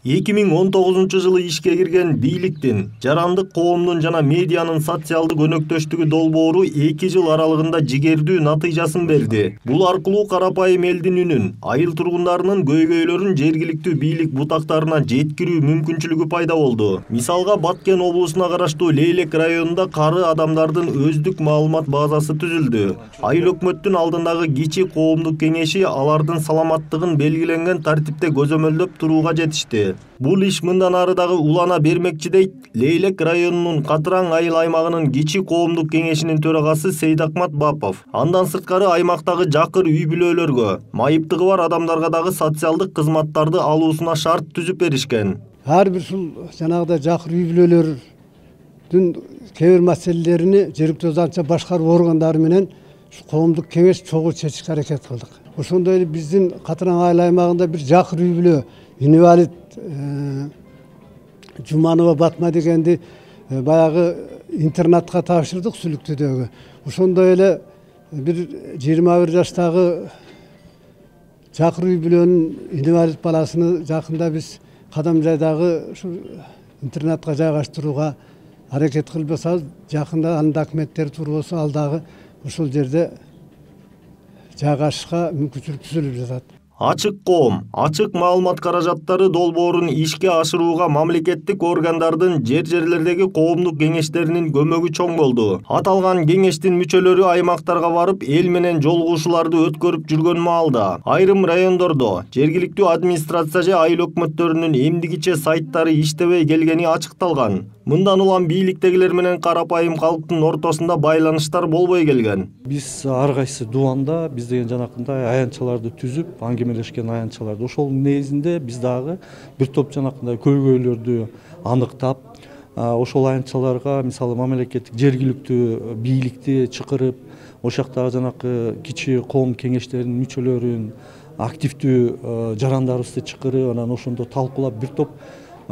2019 ишке кирген бийликтин, жарандык коомдун жана медианын социалдык өнөктөштүгү долбоору 2 жыл аралыгында жигердүү натыйжасын берди. Бул аркылуу карапайым элдин үнүн, айыл тургундарынын көйгөйлөрүн жергиликтүү бийлик бутактарына жеткирүү мүмкүнчүлүгү пайда болду. Мисалга, Баткен облусуна караштуу Лейлек районунда кары адамдардын өздүк маалымат базасы түзүлдү. Айыл өкмөттүн алдындагы кичи коомдук кеңеши алардын саламаттыгын белгиленген тартипте көзөмөлдөп турууга жетишти. Бул иш мындан ары дагы улана бермекчи дейт Лейлек районунун Катыраң айыл аймагынын кичи коомдук кеңешинин төрагасы Сейдакмат Бапов. Андан сырткары аймактагы жакыр үй бүлөлөргө, майыптыгы бар адамдарга дагы социалдык кызматтарды алуусуна шарт түзүп беришкен. Ар бир ушул жанагыдай жакыр үй бүлөлөрдүн кээ бир маселелерини жергиликтүү азаматча башкаруу органдары менен коомдук кеңеш чогуу чечишке аракет кылдык. Ошондой эле биздин Катыраң айыл аймагында бир жакыр үй бүлө инвалид Жуманова Батма дегенди баягы интернатка тапшырдык Сүлүктүдөгү. Ошондой эле бир 21 жаштагы жакыр үй бүлөнүн инвалид баласыны жакында биз Кадамжайдагы ушу интернатка жайгаштырууга аракет кылбасабыз, жакында анын документтери турбосо ал дагы ушул жерде жайгашышка мүмкүнчүлүк түзүлүп жатат. Ачык коом, ачык маалымат каражаттары долбоорун ишке ашырууга мамлекеттик органдардын жерлердеги коомдук кеңештеринин көмөгү чоң болду. Аталган кеңештин мүчөлөрү аймактарга барып, эл менен жолугушууларды өткөрүп жүргөн маалда айрым райондордо жергиликтүү администрация же айыл өкмөттөрүнүн эмдигиче сайттары иштебей келгени ачыкталган. Мындан улам бийликтегилер менен карапайым калктын ортосунда байланыштар болбой келген. Биз ар кайсы дубанда биз деген жанакындай аянтчаларды түзүп, аңгемелешкен аянтчаларды ошол негизинде биз дагы бир топ жанакындай көйгөйлөрдү аныктап, ошол аянтчаларга мисалы мамлекеттик жергиликтүү бийликти чакырып, ошол жактагы жанакы кичи коом кеңештеринин мүчөлөрүн, активдүү жарандарыбызды чакырып, анан ошондо талкуулап бир топ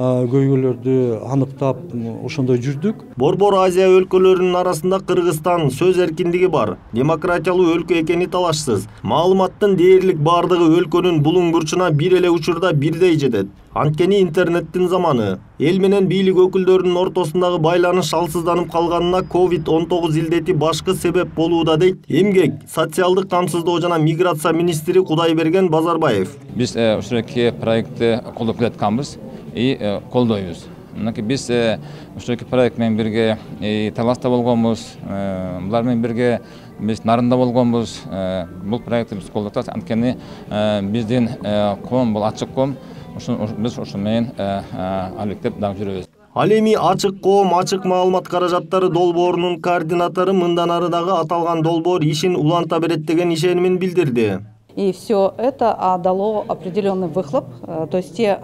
көйгөйлөрдү аныктап ошондой жүрдүк. Борбор Азия өлкөлөрүнүн арасында Кыргызстан сөз эркиндиги бар, демократиялуу өлкө экени талашсыз. Маалыматтын дээрлик бардыгы өлкөнүн булуң бурчуна бир эле учурда бирдей жетет. Анткени интернеттин заманы. Эл менен бийлик өкүлдөрүнүн ортосундагы байланыш алсызданып калганына COVID-19 илдети башкы себеп болууда дейт Эмгек, социалдык камсыздоо жана миграция министри Кудайберген Базарбаев. Биз ушул проектти колдоп келатканбыз и колдойбуз. Биз ушул проект менен бирге Таласта болгонбуз, булар менен бирге биз Нарында болгонбуз. Бул проектти биз колдоп атабыз. Анткени биздин коом бул ачык коом. Биз ошол менен алектеп дагы жүрөбүз. Ал эми ачык коом, ачык маалымат каражаттары долбоорунун координатору мындан ары дагы аталган долбоор ишин уланта берет деген ишенимин билдирди. И все это дало определенный выхлоп, то есть те...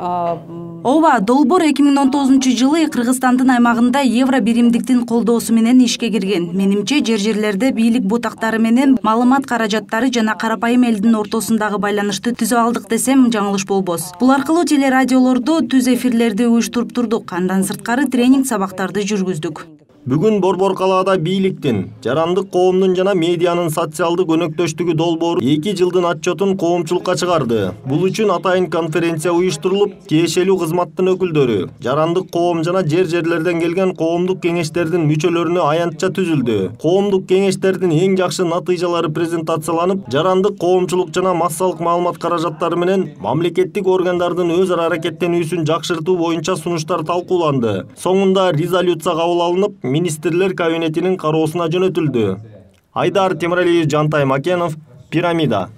Ооба, долбоор 2019 жылы Кыргызстандын аймагында евро биримдиктин колдоосу менен ишке кирген. Менимче, жерлерде бийлик бутактары менен маалымат каражаттары жана карапайым элдин ортосундагы байланышты түзө алдык десем жаңылыш болбос. Бул аркылуу телерадиолордо түз эфирлерди уюштуруп турдук, андан сырткары тренинг сабактарды жүргүздүк. Бүгүн Борбор калаада бийликтин, жарандык коомдун жана медианын социалдык өнөктөштүгү долбоору 2 жылдын отчетун коомчулукка чыгарды. Бул үчүн атайын конференция уюштурулуп, тиешелүү кызматтын өкүлдөрү, жарандык коом жана жерлерден келген коомдук кеңештердин мүчөлөрүнө аянтча түзүлдү. Коомдук кеңештердин эң жакшы натыйжалары презентацияланып, жарандык коомчулук жана массалык маалымат каражаттары менен мамлекеттик органдардын өз ара аракеттенүүсүн жакшыртуу боюнча сунуштар талкууланды. Соңунда резолюция кабыл алынып, министрлер кабинетинин кароосуна жөнөтүлдү. Айдар Темиралиев, Жантай Макенов, Пирамида.